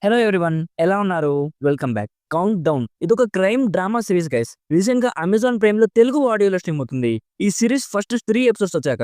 Hello everyone, ఎలా ఉన్నారు? Welcome back. Count down ఇదొక crime drama series guys. Recent గా అమెజాన్ ప్రైమ్ లో తెలుగు ఆడియోలో స్ట్రీమ్ అవుతుంది. ఈ సిరీస్ ఫస్ట్ 3 ఎపిసోడ్స్ వచ్చాక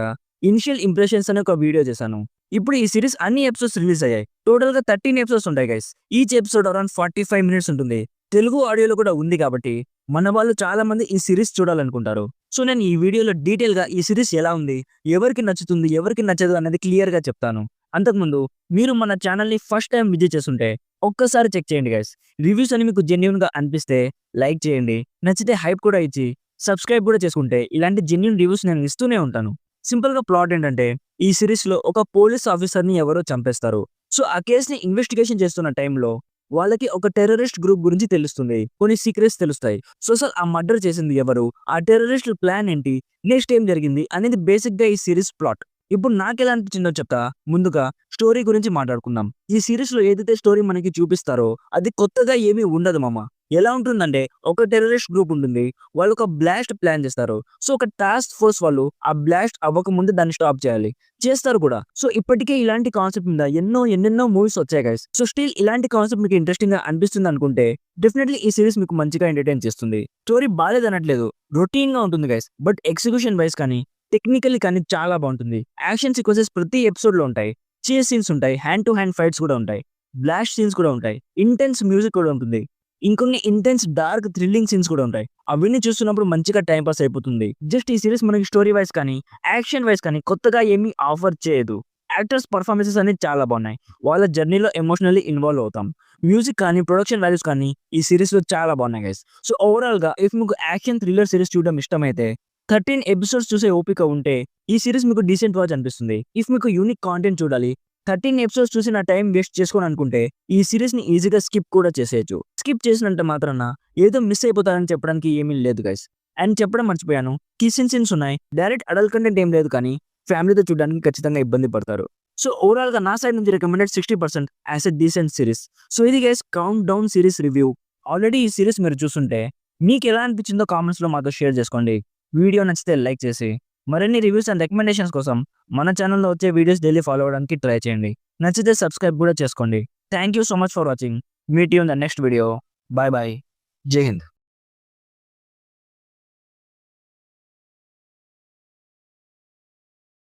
ఇనిషియల్ ఇంప్రెషన్స్ అనే ఒక వీడియో చేశాను. ఇప్పుడు ఈ సిరీస్ అన్ని ఎపిసోడ్స్ రిలీజ్ అయ్యాయి. టోటల్ గా 13 ఎపిసోడ్స్ ఉంటాయి guys. Each episode around 45 minutes ఉంటుంది. తెలుగు ఆడియోలో కూడా ఉంది కాబట్టి మన వాళ్ళు చాలా మంది ఈ సిరీస్ చూడాలనుకుంటారు. సో నేను ఈ వీడియోలో డీటెయిల్ గా ఈ సిరీస్ ఎలా ఉంది, ఎవరికి నచ్చుతుంది, ఎవరికి నచ్చదు అనేది క్లియర్ గా చెప్తాను. అంతకుముందు మీరు మన ఛానల్ ని ఫస్ట్ టైం విజిట్ చేస్తుంటే ఒక్కసారి చెక్ చేయండి గైస్. రివ్యూస్ అని మీకు జెన్యూన్ గా అనిపిస్తే లైక్ చేయండి, నచ్చితే హైప్ కూడా ఇచ్చి సబ్స్క్రైబ్ కూడా చేసుకుంటే ఇలాంటి జెన్యూన్ రివ్యూస్ నేను ఇస్తూనే ఉంటాను. సింపుల్ గా ప్లాట్ ఏంటంటే, ఈ సిరీస్ లో ఒక పోలీస్ ఆఫీసర్ ని ఎవరో చంపేస్తారు. సో ఆ కేస్ ని ఇన్వెస్టిగేషన్ చేస్తున్న టైంలో వాళ్ళకి ఒక టెర్రరిస్ట్ గ్రూప్ గురించి తెలుస్తుంది, కొన్ని సీక్రెట్స్ తెలుస్తాయి. సో అసలు ఆ మర్డర్ చేసింది ఎవరు, ఆ టెర్రరిస్ట్ ప్లాన్ ఏంటి, నెక్స్ట్ ఏం జరిగింది అనేది బేసిక్ గా ఈ సిరీస్ ప్లాట్. ఇప్పుడు నాకెలా అనిపించిందో చెప్తా. ముందుగా స్టోరీ గురించి మాట్లాడుకుందాం. ఈ సిరీస్ లో ఏదైతే స్టోరీ మనకి చూపిస్తారో అది కొత్తగా ఏమీ ఉండదు మామ. ఎలా ఉంటుందంటే, ఒక టెర్రరిస్ట్ గ్రూప్ ఉంటుంది, వాళ్ళు ఒక బ్లాస్ట్ ప్లాన్ చేస్తారు. సో ఒక టాస్క్ ఫోర్స్ వాళ్ళు ఆ బ్లాస్ట్ అవ్వక ముందు దాన్ని స్టాప్ చేయాలి, చేస్తారు కూడా. సో ఇప్పటికే ఇలాంటి కాన్సెప్ట్ మీద ఎన్నెన్నో మూవీస్ వచ్చాయి గైస్. సో స్టిల్ ఇలాంటి కాన్సెప్ట్ మీకు ఇంట్రెస్టింగ్ గా అనిపిస్తుంది అనుకుంటే డెఫినెట్లీ ఈ సిరీస్ మీకు మంచిగా ఎంటర్టైన్ చేస్తుంది. స్టోరీ బాలేదనట్లేదు, రొటీన్ గా ఉంటుంది గైస్. బట్ ఎగ్జిక్యూషన్ వైస్ కానీ టెక్నికల్లీ కానీ చాలా బాగుంటుంది. యాక్షన్ సీక్వెన్సెస్ ప్రతి ఎపిసోడ్ లో ఉంటాయి, చేస్ సీన్స్ ఉంటాయి, హ్యాండ్ టు హ్యాండ్ ఫైట్స్ కూడా ఉంటాయి, బ్లాస్ట్ సీన్స్ కూడా ఉంటాయి, ఇంటెన్స్ మ్యూజిక్ కూడా ఉంటుంది, ఇంకొన్ని ఇంటెన్స్ డార్క్ థ్రిల్లింగ్ సీన్స్ కూడా ఉంటాయి. అవన్నీ చూస్తున్నప్పుడు మంచిగా టైం పాస్ అయిపోతుంది. జస్ట్ ఈ సిరీస్ మనకి స్టోరీ వైస్ కానీ యాక్షన్ వైస్ కానీ కొత్తగా ఏమీ ఆఫర్ చేయదు. యాక్టర్స్ పర్ఫార్మెన్సెస్ అనేది చాలా బాగున్నాయి, వాళ్ళ జర్నీలో ఎమోషనల్లీ ఇన్వాల్వ్ అవుతాం. మ్యూజిక్ కానీ ప్రొడక్షన్ వాల్యూస్ కానీ ఈ సిరీస్ లో చాలా బాగున్నాయి గైస్. సో ఓవరాల్ గా ఇఫ్ మీకు యాక్షన్ థ్రిల్లర్ సిరీస్ చూడడం ఇష్టమైతే 13 ఎపిసోడ్స్ చూసే ఓపిక ఉంటే ఈ సిరీస్ మీకు డీసెంట్ వాచ్ అనిపిస్తుంది. ఇఫ్ మీకు యూనిక్ కాంటెంట్ చూడాలి, 13 ఎపిసోడ్స్ చూసి నా టైం వేస్ట్ చేసుకోని అనుకుంటే ఈ సిరీస్ ని ఈజీగా స్కిప్ కూడా చేసేయచ్చు. స్కిప్ చేసినంత మాత్రాన ఏదో మిస్ అయిపోతారని చెప్పడానికి ఏమీ లేదు గైస్. అండ్ చెప్పడం మర్చిపోయాను, కిస్సింగ్ సీన్స్ ఉన్నాయి. డైరెక్ట్ అడల్ట్ కంటెంట్ ఏం లేదు, కానీ ఫ్యామిలీతో చూడడానికి ఖచ్చితంగా ఇబ్బంది పడతారు. సో ఓవరాల్ గా నా సైడ్ నుంచి recommended 60% as a decent series. So ఇది guys count down series review. Already ఈ సిరీస్ మీరు చూస్తుంటే మీకు ఎలా అనిపించిందో కామెంట్స్ లో మాతో షేర్ చేసుకోండి. వీడియో నచ్చితే లైక్ చేసి మరిన్ని రివ్యూస్ అండ్ రికమెండేషన్స్ కోసం మన ఛానల్లో వచ్చే వీడియోస్ డైలీ ఫాలో అవ్వడానికి ట్రై చేయండి. నచ్చితే సబ్స్క్రైబ్ కూడా చేసుకోండి. Thank you so much for watching. Meet you in the next video. Bye bye. జై హింద్.